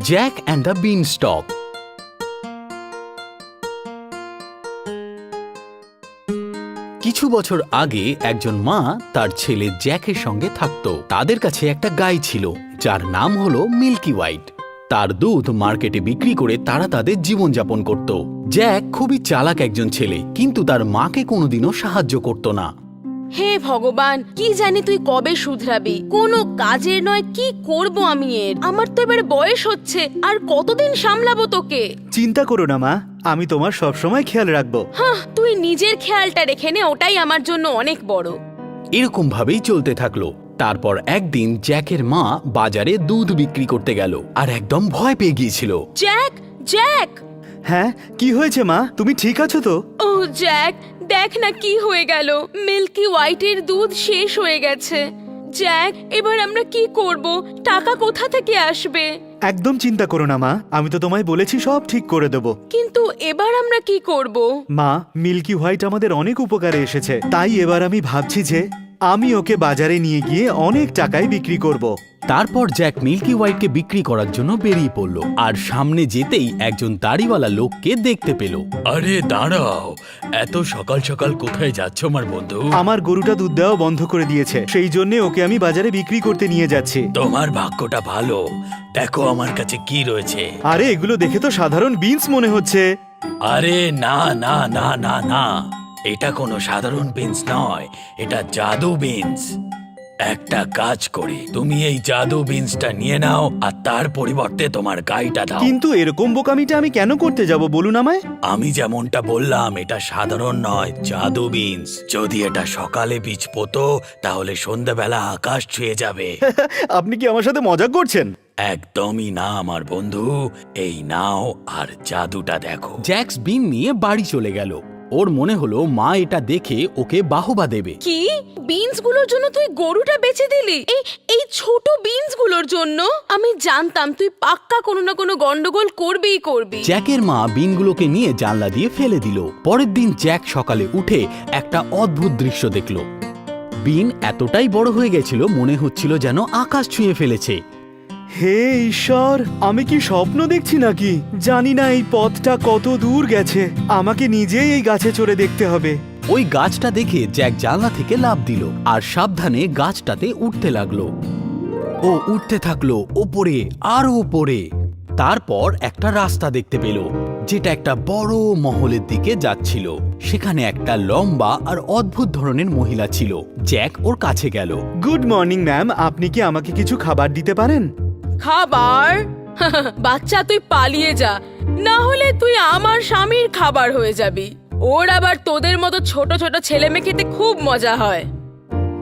Jack and the বিনস্টক। কিছু বছর আগে একজন মা তার ছেলে জ্যাকের সঙ্গে থাকত। তাদের কাছে একটা গাই ছিল যার নাম হলো মিল্কি হোয়াইট। তার দুধ মার্কেটে বিক্রি করে তারা তাদের জীবনযাপন করত। জ্যাক খুবই চালাক একজন ছেলে, কিন্তু তার মাকে কোনোদিনও সাহায্য করত না। হে ভগবান, কি জানি তুই কবে শুধরাবি। কোনো কাজের নয়, কি করব আমি এর? আমার তো এবার বয়স হচ্ছে, আর কতদিন সামলাবো তোকে? চিন্তা করো না মা, আমি তোমার সব সময় খেয়াল রাখবো। হ্যাঁ, তুই নিজের খেয়ালটা রেখে নে, ওটাই আমার জন্য অনেক বড়। এরকম ভাবেই চলতে থাকলো। তারপর একদিন জ্যাকের মা বাজারে দুধ বিক্রি করতে গেল আর একদম ভয় পেয়ে গিয়েছিল। Jack, Jack! হ্যাঁ, কি হয়েছে মা? তুমি ঠিক আছো তো? ও জ্যাক, দেখ না কি হয়ে গেল। মিল্কি হোয়াইটের দুধ শেষ হয়ে গেছে। জ্যাক, এবার আমরা কি করব? টাকা কোথা থেকে আসবে? একদম চিন্তা করো না মা, আমি তো তোমায় বলেছি সব ঠিক করে দেবো। কিন্তু এবার আমরা কি করব? মা, মিল্কি হোয়াইট আমাদের অনেক উপকারে এসেছে, তাই এবার আমি ভাবছি যে আমি ওকে বাজারে নিয়ে গিয়ে অনেক টাকায় বিক্রি করব। তারপর জ্যাক মিল্কি হোয়াইটকে বিক্রি করার জন্য বেরিয়ে পড়ল, আর সামনে যেতেই একজন দাড়িওয়ালা লোককে দেখতে পেল। আরে দাঁড়াও, এত সকাল সকাল কোথায় যাচ্ছ আমার বন্ধু? আমার গরুটা দুধ দেওয়া বন্ধ করে দিয়েছে, সেই জন্য ওকে আমি বাজারে বিক্রি করতে নিয়ে যাচ্ছি। তোমার ভাগ্যটা ভালো, দেখো আমার কাছে কি রয়েছে। আরে এগুলো দেখে তো সাধারণ বিনস মনে হচ্ছে। আরে না না না না না, এটা কোনো সাধারণ বিনস নয়, এটা জাদু বিনস। একটা কাজ করি, তুমি এই জাদু বিনসটা নিয়ে নাও আর তার পরিবর্তে তোমার গাইটা দাও। কিন্তু এরকম বোকামিটা আমি কেন করতে যাব বলুন আমায়? আমি যেমনটা বললাম, এটা সাধারণ নয়, জাদু বিনস। যদি এটা সকালে বীজ পোতো তাহলে সন্ধ্যাবেলা আকাশ ছুঁয়ে যাবে। আপনি কি আমার সাথে মজা করছেন? একদমই না আমার বন্ধু, এই নাও আর জাদুটা দেখো। জ্যাক্স বিন নিয়ে বাড়ি চলে গেল। ওর মনে হলো মা এটা দেখে ওকে বাহবা দেবে। কি? বিনস গুলোর জন্য তুই গরুটা বেচে দিলি? এই ছোট বিনস গুলোর জন্য? আমি জানতাম তুই পাক্কা কোনো না কোনো গন্ডগোল করবিই করবি। জ্যাকের মা বিনগুলোকে নিয়ে জানলা দিয়ে ফেলে দিল। পরের দিন জ্যাক সকালে উঠে একটা অদ্ভুত দৃশ্য দেখল। বিন এতটাই বড় হয়ে গেছিল, মনে হচ্ছিল যেন আকাশ ছুঁয়ে ফেলেছে। হে ঈশ্বর, আমি কি স্বপ্ন দেখছি নাকি? জানি না এই পথটা কত দূর গেছে, আমাকে নিজেই এই গাছে চড়ে দেখতে হবে। ওই গাছটা দেখে জ্যাক জানলা থেকে লাফ দিল আর সাবধানে গাছটাতে উঠতে লাগলো। ও উঠতে থাকলো ওপরে, আরো ওপরে। তারপর একটা রাস্তা দেখতে পেল, যেটা একটা বড় মহলের দিকে যাচ্ছিল। সেখানে একটা লম্বা আর অদ্ভুত ধরনের মহিলা ছিল। জ্যাক ওর কাছে গেল। গুড মর্নিং ম্যাম, আপনি কি আমাকে কিছু খাবার দিতে পারেন? খাবার? বাচ্চা, তুই পালিয়ে যা, না হলে তুই আমার স্বামীর খাবার হয়ে যাবি। ওর আবার তোদের মতো ছোট ছোট ছেলে মেয়ে খেতে খুব মজা হয়।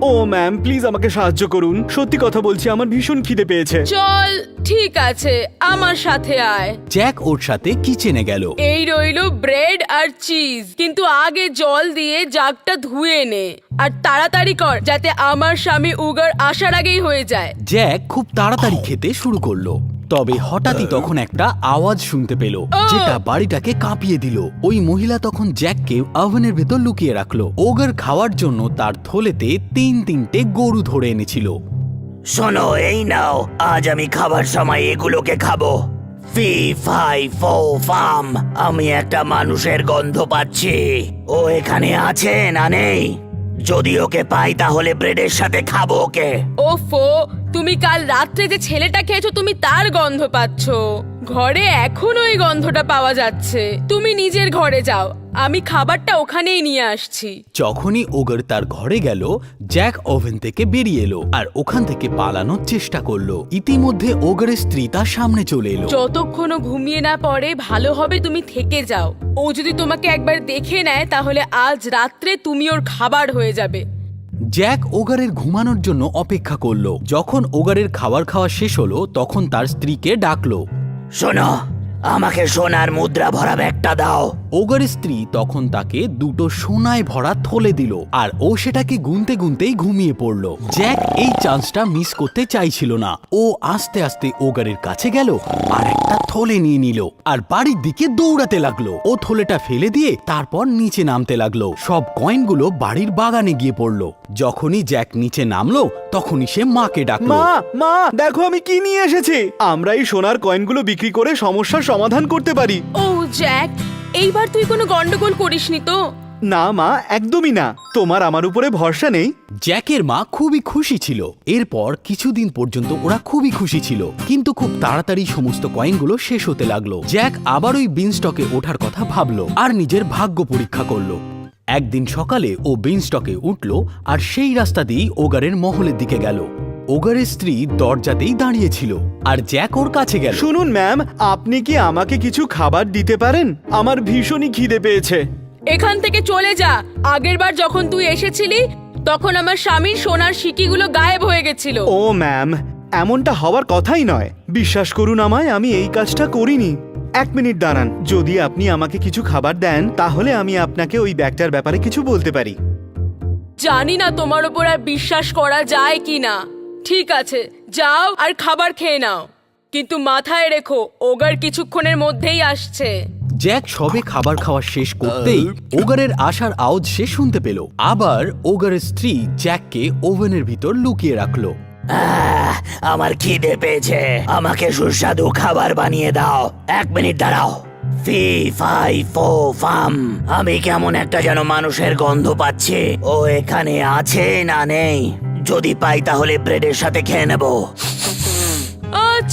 ও ম্যাম, প্লিজ আমাকে সাহায্য করুন, সত্যি কথা বলছি, আমার ভীষণ খিদে পেয়েছে। চল, ঠিক আছে, আমার সাথে আয়। জ্যাক ওর সাথে কিচেনে গেল। এই রইলো ব্রেড আর চিজ, কিন্তু আগে জল দিয়ে জাগটা ধুয়ে নে, আর তাড়াতাড়ি কর যাতে আমার স্বামী উগার আসার আগেই হয়ে যায়। জ্যাক খুব তাড়াতাড়ি খেতে শুরু করলো। তবে হঠাৎই তখন একটা আওয়াজ শুনতে পেল, যেটা বাড়িটাকে কাঁপিয়ে দিল। ওই মহিলা তখন জ্যাককে ওভেনের ভেতর লুকিয়ে রাখলো। ওগার খাওয়ার জন্য তার থলেতে তিনটে গরু ধরে এনেছিল। শোনো, এই নাও, আজ আমি খাবার সময় এগুলোকে খাবো। ফি ফাই ফো ফাম, আমি একটা মানুষের গন্ধ পাচ্ছি। ও এখানে আছে না নেই? যদি ওকে পাই তাহলে ব্রেডের সাথে খাবো ওকে। ওফো, তুমি কাল রাত্রে যে ছেলেটা খেয়েছো তুমি তার গন্ধ পাচ্ছো। ঘরে এখনো ওই গন্ধটা পাওয়া যাচ্ছে। তুমি নিজের ঘরে যাও, আমি খাবারটা ওখানেই নিয়ে আসছি। যখনই ওগার তার ঘরে গেল, জ্যাক ওভেন থেকে বেরিয়ে এলো আর ওখান থেকে পালানোর চেষ্টা করলো। ইতিমধ্যে ওগারের স্ত্রী তার সামনে চলে এলো। যতক্ষণও ঘুমিয়ে না পড়ে ভালো হবে তুমি থেকে যাও। ও যদি তোমাকে একবার দেখে নেয় তাহলে আজ রাত্রে তুমি ওর খাবার হয়ে যাবে। জ্যাক ওগারের ঘুমানোর জন্য অপেক্ষা করলো। যখন ওগারের খাবার খাওয়া শেষ হলো, তখন তার স্ত্রীকে ডাকলো। শোনো, আমাকে সোনার মুদ্রা ভরা ব্যাগটা দাও। ওগারের স্ত্রী তখন তাকে দুটো সোনায় ভরা থলে দিল আর ও সেটাকে গুনতে গুনতেই ঘুমিয়ে পড়ল। জ্যাক এই চান্সটা মিস করতে চাইছিল না। ও আস্তে আস্তে ওগারের কাছে গেল আর একটা থলে নিয়ে নিল আর বাড়ির দিকে দৌড়াতে লাগলো। ও থলেটা ফেলে দিয়ে তারপর নিচে নামতে লাগলো। সব কয়েনগুলো বাড়ির বাগানে গিয়ে পড়লো। যখনই জ্যাক নিচে নামলো তখনই সে মাকে ডাকলো। মা মা দেখো আমি কি নিয়ে এসেছি। আমরা এই সোনার কয়েনগুলো বিক্রি করে সমস্যার সমাধান করতে পারি। ও জ্যাক, এইবার তুই কোনো গন্ডগোল করিসনি তো? না মা, একদমই না। তোমার আমার উপরে ভরসা নেই? জ্যাকের মা খুবই খুশি ছিল। এরপর কিছুদিন পর্যন্ত ওরা খুবই খুশি ছিল, কিন্তু খুব তাড়াতাড়ি সমস্ত কয়েনগুলো শেষ হতে লাগলো। জ্যাক আবার ওই বিনস্টকে ওঠার কথা ভাবলো আর নিজের ভাগ্য পরীক্ষা করলো। একদিন সকালে ও বিনস্টকে উঠলো আর সেই রাস্তা দিয়েই ওগারের মহলের দিকে গেল। ওগারের স্ত্রী দরজাতেই দাঁড়িয়েছিল আর জ্যাক ওর কাছে গেল। শুনুন ম্যাম, আপনি কি আমাকে কিছু খাবার দিতে পারেন? আমার ভীষণই খিদে পেয়েছে। এখান থেকে চলে যা। আগেরবার যখন তুই এসেছিলি তখন আমার স্বামীর সোনার সিকিগুলো গায়েব হয়ে গেছিল। ও ম্যাম, এমনটা হওয়ার কথাই নয়। বিশ্বাস করুন আমায়, আমি এই কাজটা করিনি। 1 মিনিট দাঁড়ান, যদি আপনি আমাকে কিছু খাবার দেন তাহলে আমি আপনাকে ওই ব্যাগটার ব্যাপারে কিছু বলতে পারি। জানি না তোমার ওপর আর বিশ্বাস করা যায় কি না। ঠিক আছে, যাও আর খাবার খেয়ে নাও, কিন্তু মাথায় রেখো ওগার কিছুক্ষণের মধ্যেই আসছে। জ্যাক সবে খাবার খাওয়া শেষ করতেই ওগারের আসার আওয়াজ সে শুনতে পেল। আবার ওগারের স্ত্রী জ্যাককে ওভেনের ভিতর লুকিয়ে রাখলো। আমার খিদে পেয়েছে, আমাকে সুস্বাদু খাবার বানিয়ে দাও। 1 মিনিট দাঁড়াও। ফি ফাই ফো ফাম, আমি কেমন একটা যেন মানুষের গন্ধ পাচ্ছি। ও এখানে আছে না নেই? যদি পাই তাহলে ব্রেডের সাথে খেয়ে নেব।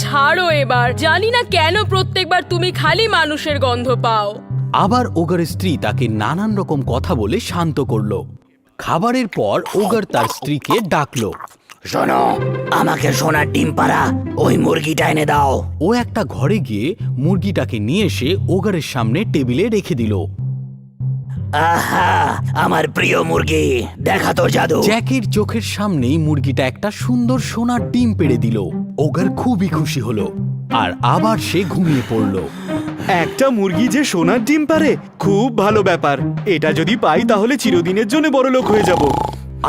ছাড়ো এবার। জানি না কেন প্রত্যেকবার তুমি খালি মানুষের গন্ধ পাও। আবার ওগারের স্ত্রী তাকে নানান রকম কথা বলে শান্ত করলো। খাবারের পর ওগার তার স্ত্রীকে ডাকলো। শোনো, আমাকে সোনার ডিম পাড়া ওই মুরগিটা এনে দাও। ও একটা ঘরে গিয়ে মুরগিটাকে নিয়ে এসে ওগারের সামনে টেবিলে রেখে দিল। আহা, আমার প্রিয় মুরগি, দেখা তোর জাদু। জ্যাকের চোখের সামনেই মুরগিটা একটা সুন্দর সোনার ডিম পেড়ে দিল। ওগার খুবই খুশি হলো আর আবার সে ঘুমিয়ে পড়ল। একটা মুরগি যে সোনার ডিম পারে, খুব ভালো ব্যাপার। এটা যদি পাই তাহলে চিরদিনের জন্য বড়লোক হয়ে যাব।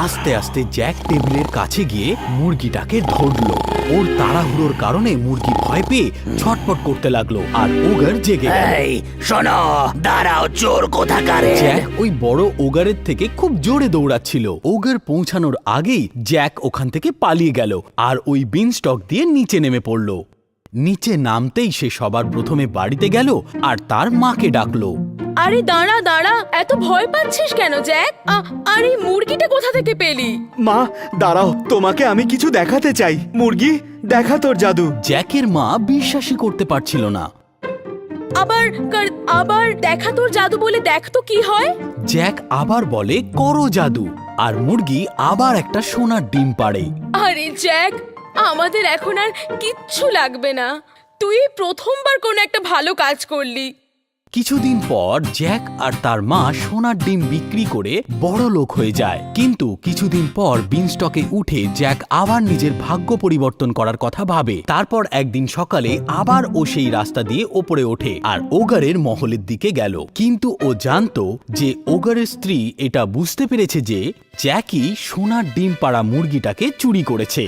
আস্তে আস্তে জ্যাক টেবিলের কাছে গিয়ে মুরগিটাকে ধরলো। ওর তাড়াহুড়োর কারণে মুরগি ভয় পেয়ে ছটপট করতে লাগলো আর ওগার জেগে গেল। এই শোনো, দাঁড়াও চোর কোথাকারে। জ্যাক ওই বড় ওগারের থেকে খুব জোরে দৌড়াচ্ছিল। ওগার পৌঁছানোর আগেই জ্যাক ওখান থেকে পালিয়ে গেল আর ওই বিনস্টক দিয়ে নিচে নেমে পড়ল। নিচে নামতেই সে সবার প্রথমে বাড়িতে গেল আর তার মাকে ডাকলো। আরে দাঁড়া দাঁড়া, এত ভয় পাচ্ছিস কেন জ্যাক? আরে মুরগিটা কোথা থেকে পেলি? মা দাঁড়াও, তোমাকে আমি কিছু দেখাতে চাই। মুরগি, দেখা তোর জাদু। জ্যাকের মা বিশ্বাসই করতে পারছিল না। আবার দেখা তোর জাদু বলে দেখ তো কি হয়। জ্যাক আবার বলে করো জাদু, আর মুরগি আবার একটা সোনার ডিম পাড়ে। আরে জ্যাক, আমাদের এখন আর কিচ্ছু লাগবে না। তুই প্রথমবার কোনো একটা ভালো কাজ করলি। কিছুদিন পর জ্যাক আর তার মা সোনার ডিম বিক্রি করে বড় লোক হয়ে যায়। কিন্তু কিছুদিন পর বিনস্টকে উঠে জ্যাক আবার নিজের ভাগ্য পরিবর্তন করার কথা ভাবে। তারপর একদিন সকালে আবার ও সেই রাস্তা দিয়ে ওপরে ওঠে আর ওগারের মহলের দিকে গেল। কিন্তু ও জানতো যে ওগারের স্ত্রী এটা বুঝতে পেরেছে যে জ্যাকই সোনার ডিম পাড়া মুরগিটাকে চুরি করেছে।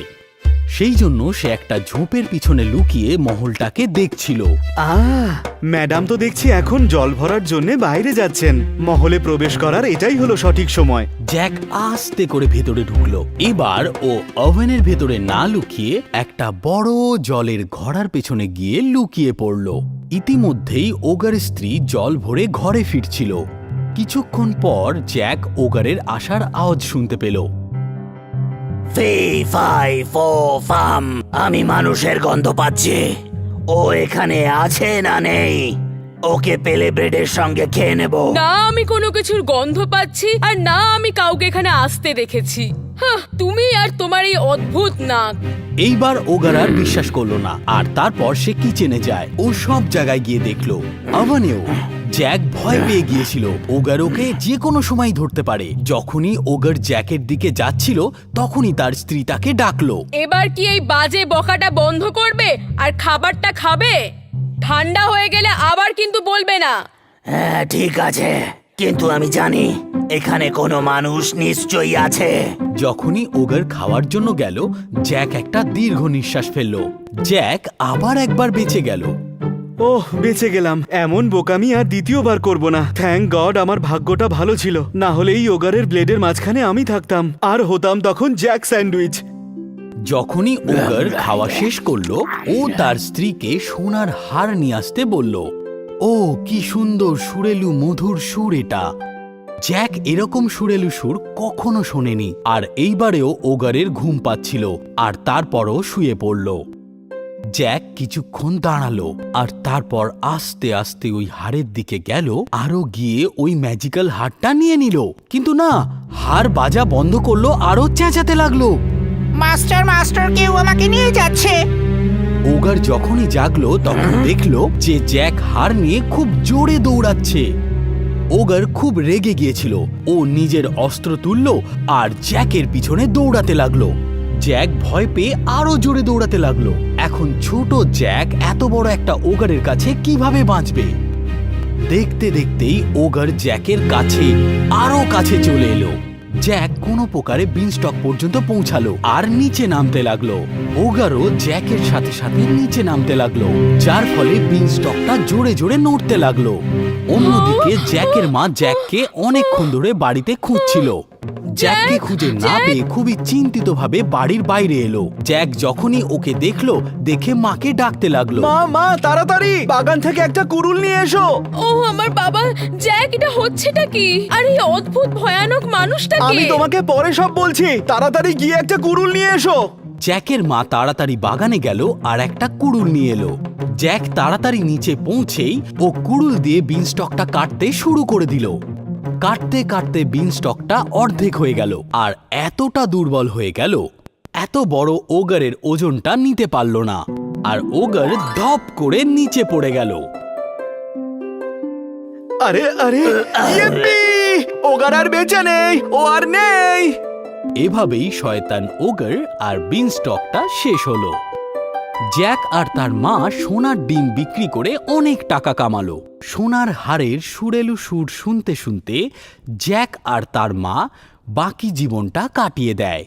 সেই জন্য সে একটা ঝোপের পিছনে লুকিয়ে মহলটাকে দেখছিল। ম্যাডাম তো দেখছি এখন জল ভরার জন্য বাইরে যাচ্ছেন। মহলে প্রবেশ করার এটাই হলো সঠিক সময়। জ্যাক আস্তে করে ভেতরে ঢুকলো। এবার ও ওভেনের ভেতরে না লুকিয়ে একটা বড় জলের ঘড়ার পেছনে গিয়ে লুকিয়ে পড়ল। ইতিমধ্যেই ওগার স্ত্রী জল ভরে ঘরে ফিরছিল। কিছুক্ষণ পর জ্যাক ওগারের আসার আওয়াজ শুনতে পেল। ফি ফাই ফো ফাম, আমি মানুষের গন্ধ পাচ্ছি। ও এখানে আছে না নেই? ওকে পেলে ব্রেডের সঙ্গে খেয়ে নেব। না আমি কোনো কিছুর গন্ধ পাচ্ছি, আর না আমি কাউকে এখানে আসতে দেখেছি। তুমি আর তোমার এই অদ্ভুত নাক। এইবার ওগার আর বিশ্বাস করলো না আর তারপর সে কিচেনে যায়। ও সব জায়গায় গিয়ে দেখলো ওভেনেও। জ্যাক ভয় পেয়ে গিয়েছিল ওগার ওকে যে কোনো সময় ধরতে পারে। যখনই ওগার জ্যাকের দিকে যাচ্ছিল তখনই তার স্ত্রী তাকে ডাকলো। এবার কি এই বাজে বকাটা বন্ধ করবে আর খাবারটা খাবে? ঠান্ডা হয়ে গেলে আবার কিন্তু বলবে না। হ্যাঁ ঠিক আছে, কিন্তু আমি জানি এখানে কোনো মানুষ নিশ্চয়ই আছে। যখনই ওগার খাওয়ার জন্য গেল, জ্যাক একটা দীর্ঘ নিঃশ্বাস ফেলল। জ্যাক আবার একবার বেঁচে গেল। ওহ, বেঁচে গেলাম। এমন বোকামি আর দ্বিতীয়বার করব না। থ্যাংক গড আমার ভাগ্যটা ভালো ছিল, না হলে এই ওগারের ব্লেডের মাঝখানে আমি থাকতাম আর হতাম তখন জ্যাক স্যান্ডউইচ। যখনই ওগার খাওয়া শেষ করলো, ও তার স্ত্রীকে সোনার হার নিয়ে আসতে বলল। ও কি সুন্দর সুরেলু মধুর সুর এটা! জ্যাক এরকম সুরেলু সুর কখনো শোনেনি। আর এইবারেও ওগারের ঘুম পাচ্ছিল, আর তারপরও শুয়ে পড়ল। জ্যাক কিছুক্ষণ দাঁড়ালো, আর তারপর আস্তে আস্তে ওই হাড়ের দিকে গেল, আরো গিয়ে ওই ম্যাজিক্যাল হারটা নিয়ে নিল। কিন্তু না, হার বাজা বন্ধ করলো, আরো চেঁচাতে লাগলো। মাস্টার মাস্টার, কেউ আমাকে নিয়ে যাচ্ছে। ওগার যখনই জাগলো তখন দেখলো যে জ্যাক হার নিয়ে খুব জোরে দৌড়াচ্ছে। ওগার খুব রেগে গিয়েছিল। ও নিজের অস্ত্র তুললো আর জ্যাকের পিছনে দৌড়াতে লাগলো। জ্যাক ভয় পেয়ে আরো জোরে দৌড়াতে লাগলো। এখন ছোট জ্যাক এত বড় একটা ওগারের কাছে কিভাবে বাঁচবে? দেখতে দেখতেই ওগার জ্যাকের কাছে আরো কাছে চলে এলো। জ্যাক কোনো প্রকারে বিনস্টক পর্যন্ত পৌঁছালো আর নিচে নামতে লাগলো। ওগারও জ্যাকের সাথে সাথে নিচে নামতে লাগলো, যার ফলে বিনস্টকটা জোরে জোরে নড়তে লাগলো। অন্যদিকে জ্যাকের মা জ্যাককে অনেকক্ষণ ধরে বাড়িতে খুঁজছিল। জ্যাককে খুঁজে না পেয়ে খুবই চিন্তিতভাবে বাড়ির বাইরে এলো। জ্যাক যখনই ওকে দেখলো, দেখে মাকে ডাকতে লাগলো। মা মা, তাড়াতাড়ি বাগান থেকে একটা কুড়ুল নিয়ে এসো। ও আমার বাবা, জ্যাক, এটা হচ্ছেটা কি? আর এই অদ্ভুত ভয়ানক মানুষটা আমি কে? তোমাকে পরে সব বলছি, তাড়াতাড়ি গিয়ে একটা কুড়ুল নিয়ে এসো। জ্যাকের মা তাড়াতাড়ি বাগানে গেল আর একটা কুড়ুল নিয়ে এলো। জ্যাক তাড়াতাড়ি নিচে পৌঁছেই ও কুড়ুল দিয়ে বিনস্টকটা কাটতে শুরু করে দিল। কাটতে কাটতে বিনস্টকটা অর্ধেক হয়ে গেল আর এতটা দুর্বল হয়ে গেল, এত বড় ওগারের ওজনটা নিতে পারল না, আর ওগার ধপ করে নিচে পড়ে গেল। আরে আরে, ইয়েপ্পি! ওগার আর বেঁচে নেই, ও আর নেই। এভাবেই শয়তান ওগার আর বিনস্টকটা শেষ হলো। জ্যাক আর তার মা সোনার ডিম বিক্রি করে অনেক টাকা কামালো। সোনার হাড়ের সুরেলু সুর শুনতে শুনতে জ্যাক আর তার মা বাকি জীবনটা কাটিয়ে দেয়।